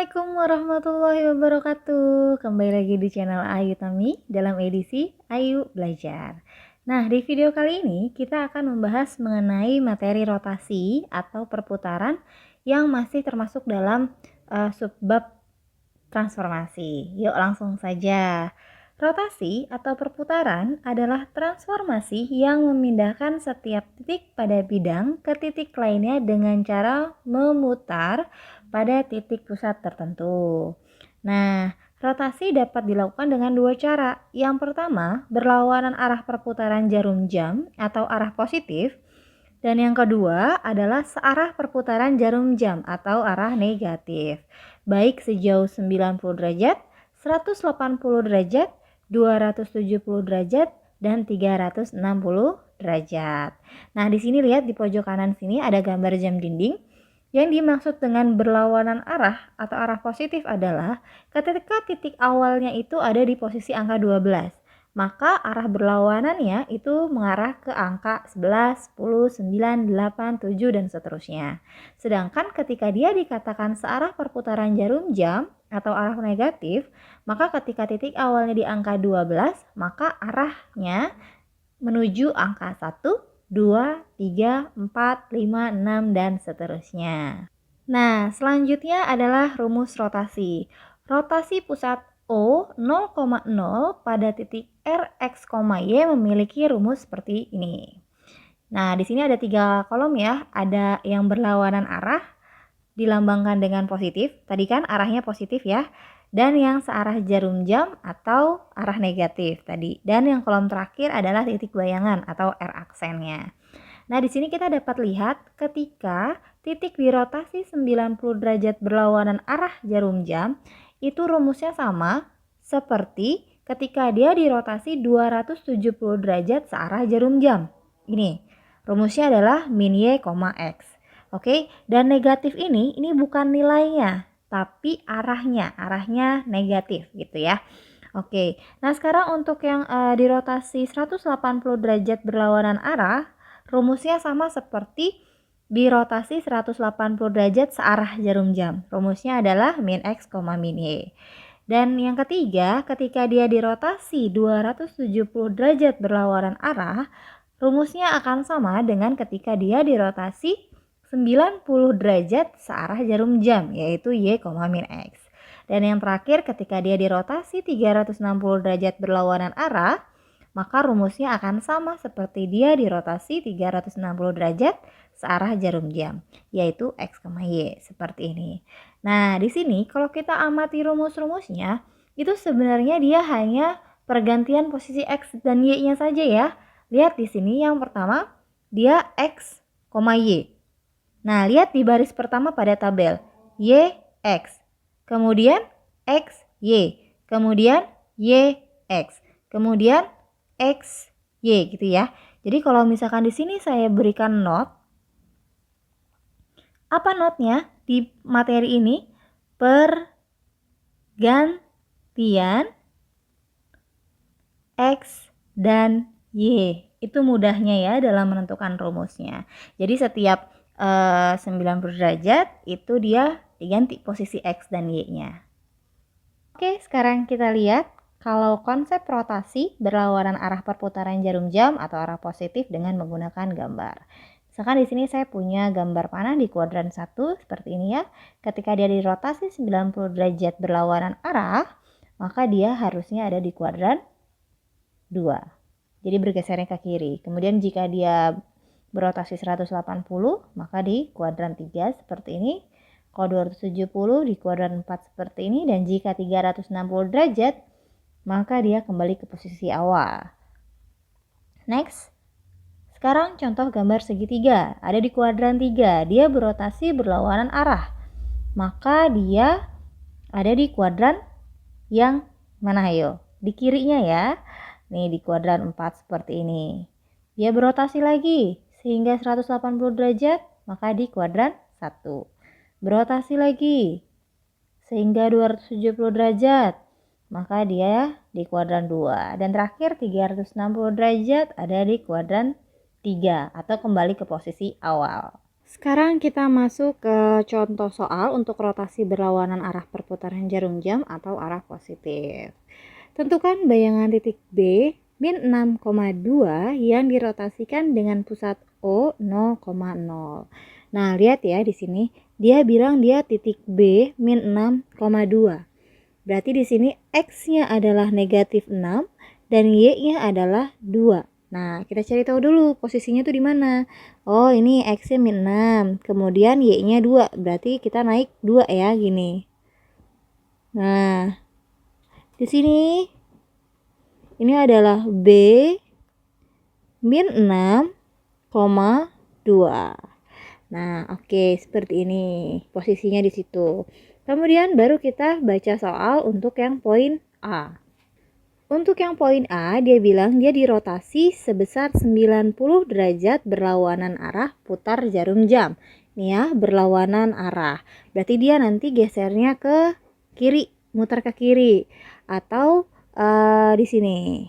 Assalamualaikum warahmatullahi wabarakatuh. Kembali lagi di channel Ayu Tami dalam edisi Ayu Belajar. Nah, di video kali ini kita akan membahas mengenai materi rotasi atau perputaran yang masih termasuk dalam subbab transformasi. Yuk langsung saja. Rotasi atau perputaran adalah transformasi yang memindahkan setiap titik pada bidang ke titik lainnya dengan cara memutar pada titik pusat tertentu. Nah, rotasi dapat dilakukan dengan dua cara. Yang pertama, berlawanan arah perputaran jarum jam atau arah positif. Dan yang kedua adalah searah perputaran jarum jam atau arah negatif. Baik sejauh 90 derajat, 180 derajat, 270 derajat, dan 360 derajat. Nah, di sini lihat di pojok kanan sini ada gambar jam dinding. Yang dimaksud dengan berlawanan arah atau arah positif adalah ketika titik awalnya itu ada di posisi angka 12. Maka arah berlawanannya itu mengarah ke angka 11, 10, 9, 8, 7, dan seterusnya. Sedangkan ketika dia dikatakan searah perputaran jarum jam atau arah negatif, maka ketika titik awalnya di angka 12, maka arahnya menuju angka 1, 2, 3, 4, 5, 6, dan seterusnya. Nah, selanjutnya adalah rumus rotasi. Rotasi pusat O 0,0 pada titik Rx, Y memiliki rumus seperti ini. Nah, di sini ada 3 kolom ya. Ada yang berlawanan arah, dilambangkan dengan positif. Tadi kan arahnya positif ya. Dan yang searah jarum jam atau arah negatif tadi. Dan yang kolom terakhir adalah titik bayangan atau R aksennya. Nah, di sini kita dapat lihat ketika titik di rotasi 90 derajat berlawanan arah jarum jam, itu rumusnya sama seperti ketika dia di rotasi 270 derajat searah jarum jam. Ini, rumusnya adalah min Y, X. Oke, dan negatif ini bukan nilainya, tapi arahnya negatif gitu ya. Oke, nah sekarang untuk yang di rotasi 180 derajat berlawanan arah, rumusnya sama seperti di rotasi 180 derajat searah jarum jam. Rumusnya adalah min X, min Y. Dan yang ketiga, ketika dia di rotasi 270 derajat berlawanan arah, rumusnya akan sama dengan ketika dia di rotasi 90 derajat searah jarum jam, yaitu Y, min X. Dan yang terakhir, ketika dia di rotasi 360 derajat berlawanan arah, maka rumusnya akan sama seperti dia di rotasi 360 derajat searah jarum jam, yaitu X, Y, seperti ini. Nah, di sini kalau kita amati rumus-rumusnya, itu sebenarnya dia hanya pergantian posisi X dan Y-nya saja ya. Lihat di sini yang pertama, dia X, Y. Nah, lihat di baris pertama pada tabel, Y, X. Kemudian X, Y. Kemudian Y, X. Kemudian X, Y gitu ya. Jadi kalau misalkan di sini saya berikan not, apa notnya di materi ini? Pergantian X dan Y. Itu mudahnya ya dalam menentukan rumusnya. Jadi setiap 90 derajat itu dia diganti posisi X dan Y-nya. Oke, sekarang kita lihat kalau konsep rotasi berlawanan arah perputaran jarum jam atau arah positif dengan menggunakan gambar. Misalkan di sini saya punya gambar panah di kuadran 1 seperti ini ya. Ketika dia di rotasi 90 derajat berlawanan arah, maka dia harusnya ada di kuadran 2. Jadi bergesernya ke kiri. Kemudian jika dia berotasi 180, maka di kuadran 3 seperti ini. Kalau 270 di kuadran 4 seperti ini, dan jika 360 derajat, maka dia kembali ke posisi awal. Next. Sekarang contoh gambar segitiga, ada di kuadran 3, dia berotasi berlawanan arah. Maka dia ada di kuadran yang mana ayo? Di kirinya ya. Nih di kuadran 4 seperti ini. Dia berotasi lagi sehingga 180 derajat, maka di kuadran 1. Berotasi lagi sehingga 270 derajat, maka dia di kuadran 2. Dan terakhir 360 derajat ada di kuadran 3 atau kembali ke posisi awal. Sekarang kita masuk ke contoh soal untuk rotasi berlawanan arah perputaran jarum jam atau arah positif. Tentukan bayangan titik B min 6,2 yang dirotasikan dengan pusat O 0,0. Nah, lihat ya di sini, dia bilang dia titik B min 6,2. Berarti di sini X-nya adalah negatif 6 dan Y-nya adalah 2. Nah, kita cari tahu dulu posisinya tuh di mana. Oh, ini X-nya min 6, kemudian Y-nya 2. Berarti kita naik 2 ya, gini. Nah, di sini ini adalah B min 6,2. Nah, oke, seperti ini posisinya di situ. Kemudian baru kita baca soal untuk yang poin A. Untuk yang poin A, dia bilang dia dirotasi sebesar 90 derajat berlawanan arah putar jarum jam. Nih ya, berlawanan arah. Berarti dia nanti gesernya ke kiri, muter ke kiri. Atau di sini.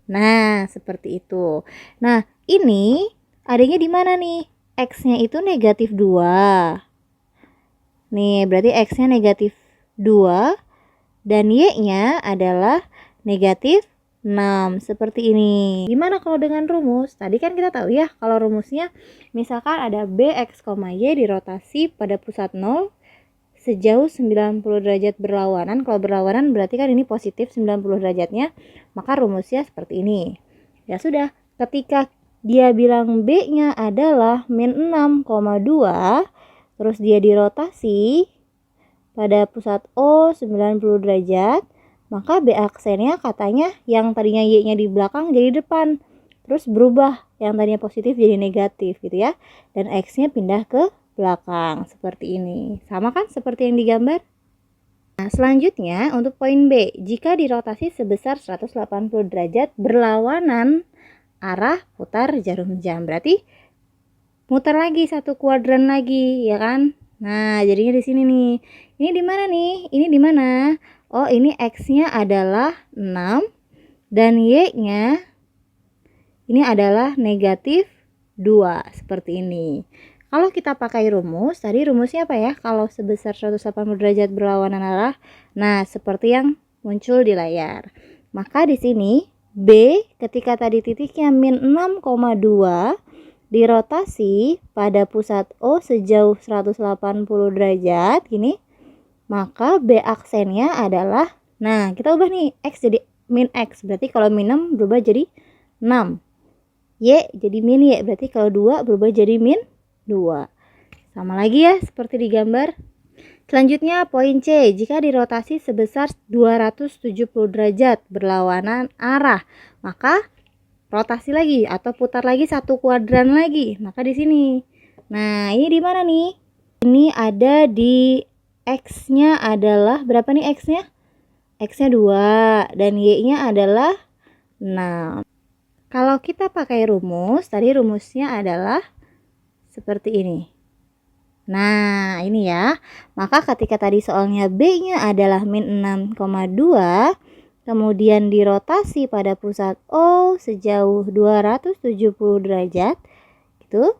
Nah, seperti itu. Nah, ini adanya di mana nih? X-nya itu negatif 2. Nih, berarti X-nya negatif 2 dan Y-nya adalah negatif 6. Seperti ini. Gimana kalau dengan rumus? Tadi kan kita tahu ya, kalau rumusnya misalkan ada B, X, Y dirotasi pada pusat 0 sejauh 90 derajat berlawanan. Kalau berlawanan berarti kan ini positif 90 derajatnya, maka rumusnya seperti ini. Ya sudah, ketika dia bilang B-nya adalah min 6,2, terus dia dirotasi pada pusat O 90 derajat, maka B aksennya katanya yang tadinya Y-nya di belakang jadi depan. Terus berubah, yang tadinya positif jadi negatif gitu ya. Dan X-nya pindah ke belakang seperti ini. Sama kan seperti yang digambar? Nah, selanjutnya untuk poin B, jika dirotasi sebesar 180 derajat berlawanan arah putar jarum jam, berarti muter lagi satu kuadran lagi, ya kan? Nah, jadinya di sini nih. Ini di mana nih? Ini di mana? Oh, ini X-nya adalah 6 dan Y-nya ini adalah negatif 2, seperti ini. Kalau kita pakai rumus, tadi rumusnya apa ya? Kalau sebesar 180 derajat berlawanan arah, nah seperti yang muncul di layar. Maka di sini B ketika tadi titiknya min 6,2 dirotasi pada pusat O sejauh 180 derajat gini, maka B aksennya adalah, nah kita ubah nih, X jadi min X, berarti kalau min 6 berubah jadi 6. Y jadi min Y, berarti kalau 2 berubah jadi min 2. Sama lagi ya, seperti digambar. Selanjutnya poin C, jika dirotasi sebesar 270 derajat berlawanan arah, maka rotasi lagi atau putar lagi satu kuadran lagi. Maka di sini. Nah, ini di mana nih? Ini ada di X-nya adalah berapa nih X-nya? X-nya 2 dan Y-nya adalah 6. Kalau kita pakai rumus, tadi rumusnya adalah seperti ini. Nah, ini ya. Maka ketika tadi soalnya B-nya adalah min 6,2, kemudian dirotasi pada pusat O sejauh 270 derajat, gitu,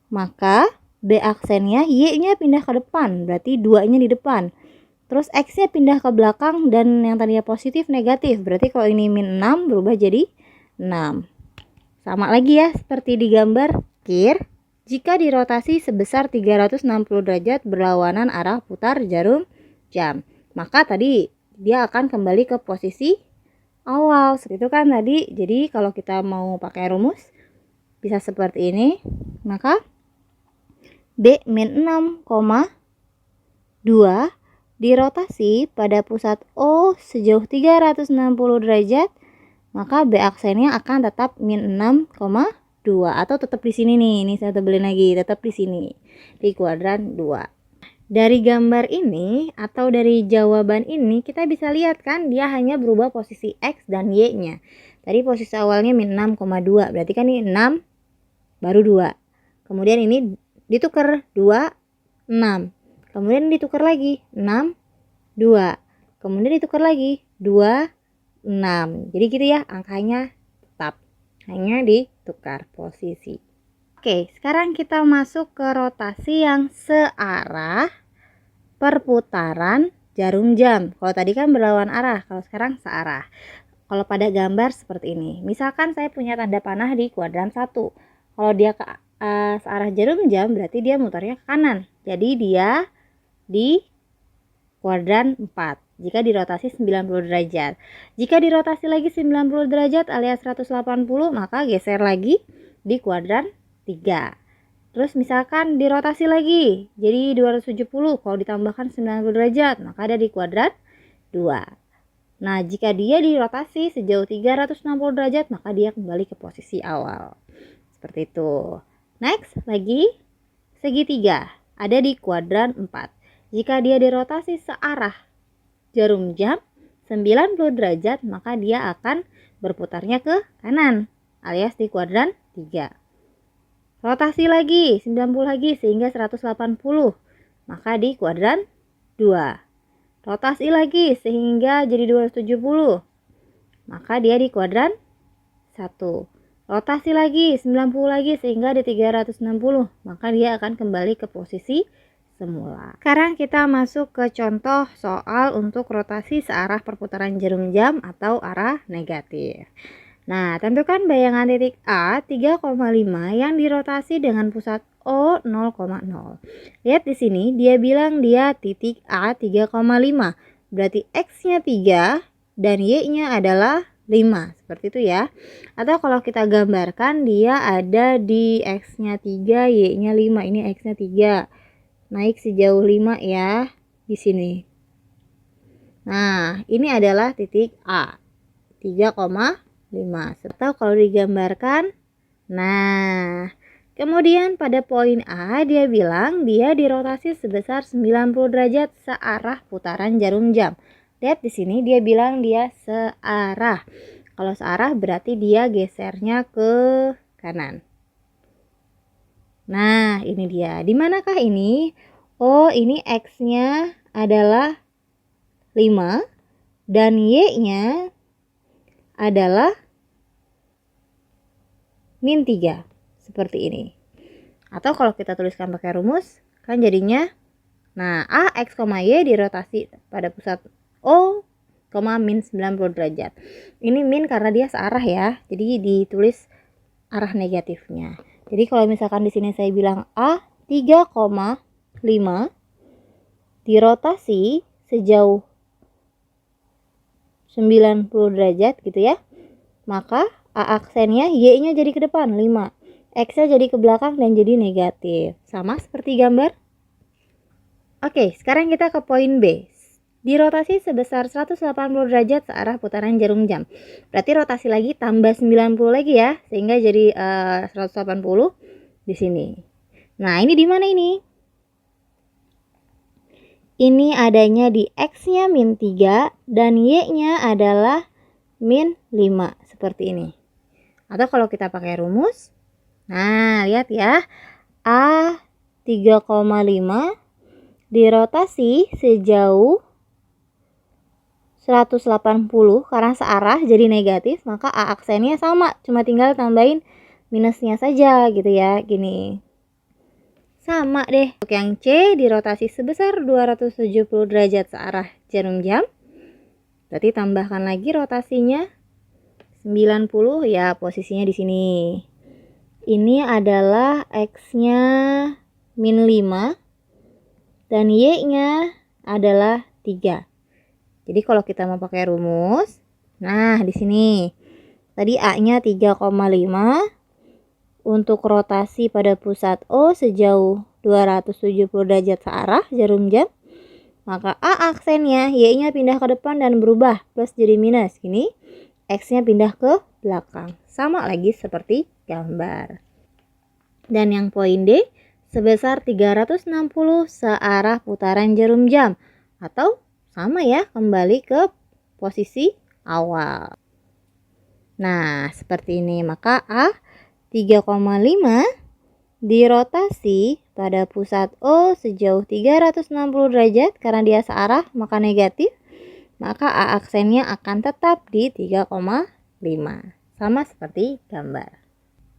maka B aksennya Y-nya pindah ke depan, berarti 2-nya di depan. Terus X-nya pindah ke belakang dan yang tadinya positif negatif, berarti kalau ini min 6 berubah jadi 6. Sama lagi ya, seperti digambar kir. Jika dirotasi sebesar 360 derajat berlawanan arah putar jarum jam, maka tadi dia akan kembali ke posisi awal. Seperti itu kan tadi. Jadi kalau kita mau pakai rumus bisa seperti ini. Maka B min 6,2 dirotasi pada pusat O sejauh 360 derajat, maka B aksennya akan tetap min 6,2 atau tetap di sini nih. Ini saya tebelin lagi, tetap di sini di kuadran 2. Dari gambar ini atau dari jawaban ini kita bisa lihat kan dia hanya berubah posisi X dan Y-nya. Tadi posisi awalnya min 6,2, berarti kan ini 6 baru 2. Kemudian ini ditukar 2, 6. Kemudian ditukar lagi 6, 2. Kemudian ditukar lagi 2, 6. Jadi gitu ya, angkanya tetap. Hanya ditukar posisi. Oke, sekarang kita masuk ke rotasi yang searah perputaran jarum jam. Kalau tadi kan berlawan arah, kalau sekarang searah. Kalau pada gambar seperti ini, misalkan saya punya tanda panah di kuadran 1. Kalau dia ke searah jarum jam, berarti dia mutarnya ke kanan. Jadi dia di kuadran 4 jika dirotasi 90 derajat. Jika dirotasi lagi 90 derajat alias 180, maka geser lagi di kuadran 3. Terus misalkan dirotasi lagi jadi 270, kalau ditambahkan 90 derajat maka ada di kuadran 2. Nah, jika dia dirotasi sejauh 360 derajat, maka dia kembali ke posisi awal. Seperti itu. Next, lagi segitiga. Ada di kuadran 4. Jika dia dirotasi searah jarum jam 90 derajat, maka dia akan berputarnya ke kanan, alias di kuadran 3. Rotasi lagi, 90 lagi sehingga 180, maka di kuadran 2. Rotasi lagi sehingga jadi 270, maka dia di kuadran 1. Rotasi lagi 90 lagi sehingga di 360, maka dia akan kembali ke posisi semula. Sekarang kita masuk ke contoh soal untuk rotasi searah perputaran jarum jam atau arah negatif. Nah, tentukan bayangan titik A 3,5 yang dirotasi dengan pusat O 0,0. Lihat di sini, dia bilang dia titik A 3,5. Berarti X-nya 3 dan Y-nya adalah 5. Seperti itu ya. Atau kalau kita gambarkan, dia ada di X-nya 3, Y-nya 5. Ini X-nya 3. Naik sejauh 5 ya di sini. Nah, ini adalah titik A 3,5. Atau kalau digambarkan, nah, kemudian pada poin A dia bilang dia dirotasi sebesar 90 derajat searah putaran jarum jam. Lihat di sini dia bilang dia searah. Kalau searah berarti dia gesernya ke kanan. Nah, ini dia. Di manakah ini? Oh, ini X-nya adalah 5 dan Y-nya adalah min 3. Seperti ini. Atau kalau kita tuliskan pakai rumus, kan jadinya, nah, A, X, Y dirotasi pada pusat O, min 90 derajat. Ini min karena dia searah ya, jadi ditulis arah negatifnya. Jadi kalau misalkan di sini saya bilang A 3,5 dirotasi sejauh 90 derajat gitu ya, maka A aksennya, Y-nya jadi ke depan 5, X-nya jadi ke belakang dan jadi negatif. Sama seperti gambar. Oke, sekarang kita ke poin B. Dirotasi sebesar 180 derajat searah putaran jarum jam. Berarti rotasi lagi tambah 90 lagi ya, sehingga jadi 180 di sini. Nah, ini di mana ini? Ini adanya di X-nya min 3 dan Y-nya adalah min 5. Seperti ini. Atau kalau kita pakai rumus, nah, lihat ya. A 3,5 dirotasi sejauh 180 karena searah jadi negatif, maka A aksennya sama, cuma tinggal tambahin minusnya saja gitu ya, gini. Sama deh. Untuk yang C dirotasi sebesar 270 derajat searah jarum jam. Berarti tambahkan lagi rotasinya 90 ya, posisinya di sini. Ini adalah X-nya min 5 dan Y-nya adalah 3. Jadi kalau kita mau pakai rumus, nah di sini tadi A-nya 3,5 untuk rotasi pada pusat O sejauh 270 derajat searah jarum jam, maka A aksennya, Y-nya pindah ke depan dan berubah plus jadi minus. Gini, X-nya pindah ke belakang. Sama lagi seperti gambar. Dan yang poin D sebesar 360 searah putaran jarum jam, atau sama ya, kembali ke posisi awal. Nah, seperti ini. Maka A 3,5 dirotasi pada pusat O sejauh 360 derajat karena dia searah maka negatif, maka A aksennya akan tetap di 3,5. Sama seperti gambar.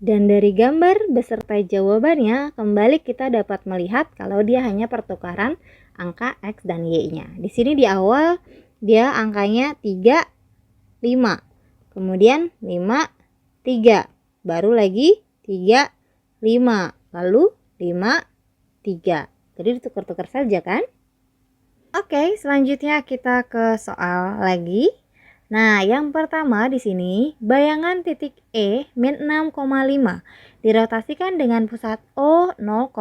Dan dari gambar beserta jawabannya, kembali kita dapat melihat kalau dia hanya pertukaran angka X dan Y-nya. Di sini di awal dia angkanya 3, 5. Kemudian 5, 3. Baru lagi 3, 5. Lalu 5, 3. Jadi ditukar-tukar saja kan? Oke, selanjutnya kita ke soal lagi. Nah, yang pertama di sini, bayangan titik E min 6,5 dirotasikan dengan pusat O 0,0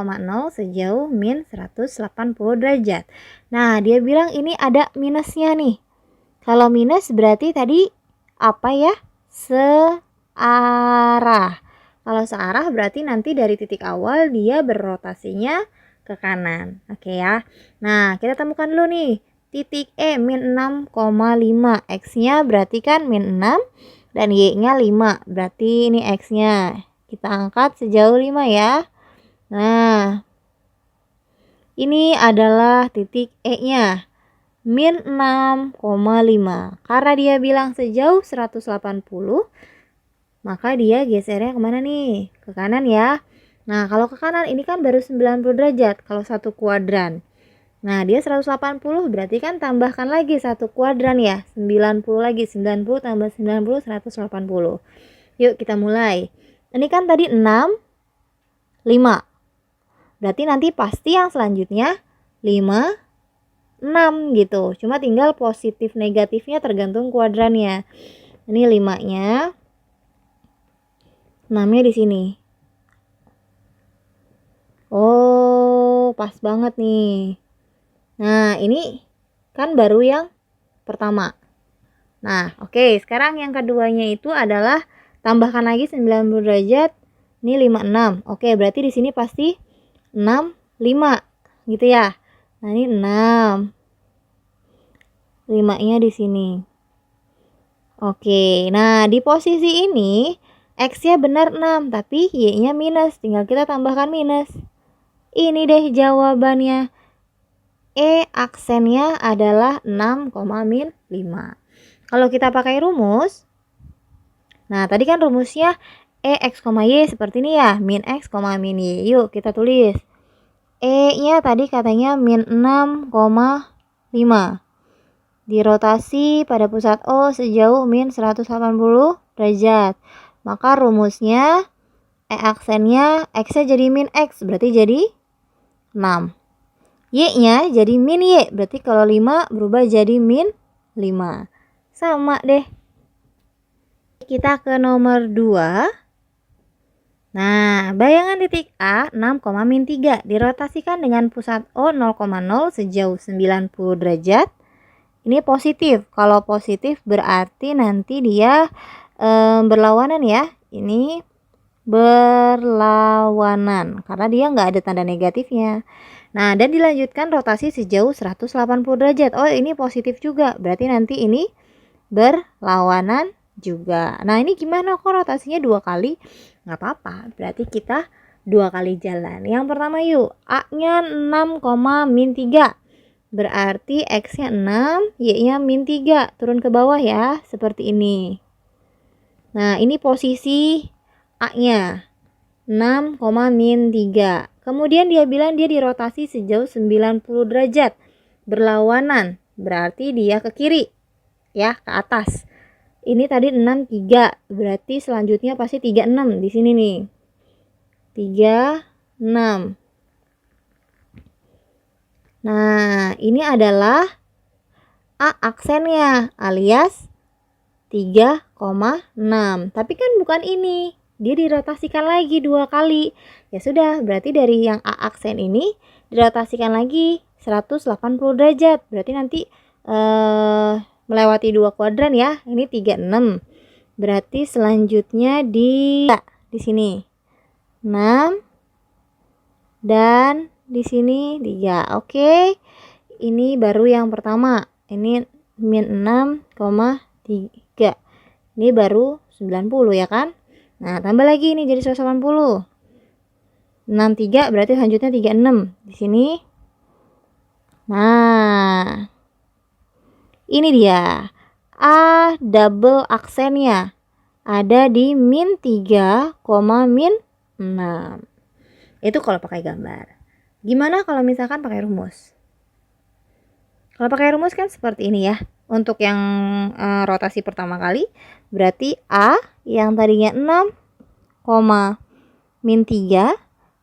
sejauh min 180 derajat. Nah, dia bilang ini ada minusnya nih. Kalau minus berarti tadi apa ya? Searah. Kalau searah berarti nanti dari titik awal dia berrotasinya ke kanan. Oke ya. Nah, kita temukan dulu nih. Titik E min 6,5. X-nya berarti kan min 6 dan Y-nya 5. Berarti ini X-nya. Kita angkat sejauh 5 ya. Nah, ini adalah titik E-nya. Min 6,5. Karena dia bilang sejauh 180, maka dia gesernya kemana nih? Ke kanan ya. Nah, kalau ke kanan ini kan baru 90 derajat kalau satu kuadran. Nah, dia 180 berarti kan tambahkan lagi satu kuadran ya. 90 lagi, 90 tambah 90, 180. Yuk kita mulai. Ini kan tadi 6, 5. Berarti nanti pasti yang selanjutnya 5, 6 gitu. Cuma tinggal positif negatifnya tergantung kuadrannya. Ini 5-nya. 6-nya di sini. Oh, pas banget nih. Nah, ini kan baru yang pertama. Nah, oke, sekarang yang keduanya itu adalah tambahkan lagi 90 derajat. Ini 56. Oke, berarti di sini pasti 6, 5 gitu ya. Nah, ini 6. 5-nya di sini. Oke, nah di posisi ini X-nya benar 6, tapi Y-nya minus. Tinggal kita tambahkan minus. Ini deh jawabannya. E aksennya adalah 6, min 5. Kalau kita pakai rumus, nah tadi kan rumusnya E X, Y seperti ini ya, min X, min Y. Yuk kita tulis. E-nya tadi katanya min 6,5. Dirotasi pada pusat O sejauh min 180 derajat. Maka rumusnya E aksennya X-nya jadi min X, berarti jadi 6. Y-nya jadi min Y, berarti kalau 5 berubah jadi min 5. Sama deh. Kita ke nomor 2. Nah, bayangan titik A 6, min 3 dirotasikan dengan pusat O 0,0 sejauh 90 derajat. Ini positif. Kalau positif berarti nanti dia berlawanan ya. Ini berlawanan karena dia nggak ada tanda negatifnya. Nah, dan dilanjutkan rotasi sejauh 180 derajat. Oh, ini positif juga. Berarti nanti ini berlawanan juga. Nah, ini gimana kok rotasinya 2 kali? Nggak apa-apa. Berarti kita 2 kali jalan. Yang pertama yuk. A-nya 6, min 3. Berarti X-nya 6, Y-nya min 3. Turun ke bawah ya. Seperti ini. Nah, ini posisi A-nya. 6, min 3. Kemudian dia bilang dia dirotasi sejauh 90 derajat. Berlawanan. Berarti dia ke kiri. Ya, ke atas. Ini tadi 6, 3. Berarti selanjutnya pasti 3, 6. Di sini nih. 3, 6. Nah, ini adalah A aksennya alias 3,6. Tapi kan bukan ini. Dia dirotasikan lagi 2 kali. Ya sudah, berarti dari yang A aksen ini dirotasikan lagi 180 derajat. Berarti nanti melewati 2 kuadran ya. Ini 3, 6. Berarti selanjutnya di sini 6 dan di sini 3. Oke. Ini baru yang pertama. Ini min 6,3. Ini baru 90 ya kan? Nah, tambah lagi ini jadi 180. 63 berarti selanjutnya 36 di sini. Nah, ini dia A double aksennya ada di min 3, min 6. Itu kalau pakai gambar. Gimana kalau misalkan pakai rumus? Kalau pakai rumus kan seperti ini ya. Untuk yang rotasi pertama kali, berarti A yang tadinya 6, min 3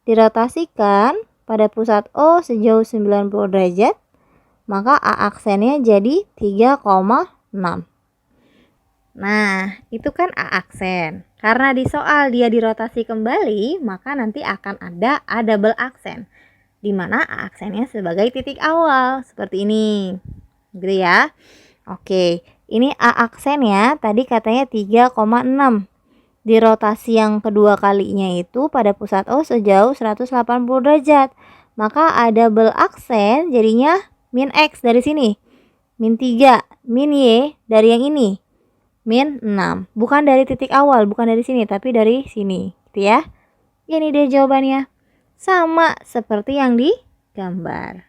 dirotasikan pada pusat O sejauh 90 derajat, maka A aksennya jadi 3,6. Nah, itu kan A aksen. Karena di soal dia dirotasi kembali, maka nanti akan ada A double aksen, di mana A aksennya sebagai titik awal, seperti ini. Gitu ya. Oke, ini A aksennya tadi katanya 3,6. Di rotasi yang kedua kalinya itu pada pusat O sejauh 180 derajat. Maka A double aksen jadinya min X dari sini. Min 3, min Y dari yang ini. Min 6. Bukan dari titik awal, bukan dari sini, tapi dari sini. Gitu ya. Ini dia jawabannya. Sama seperti yang di gambar.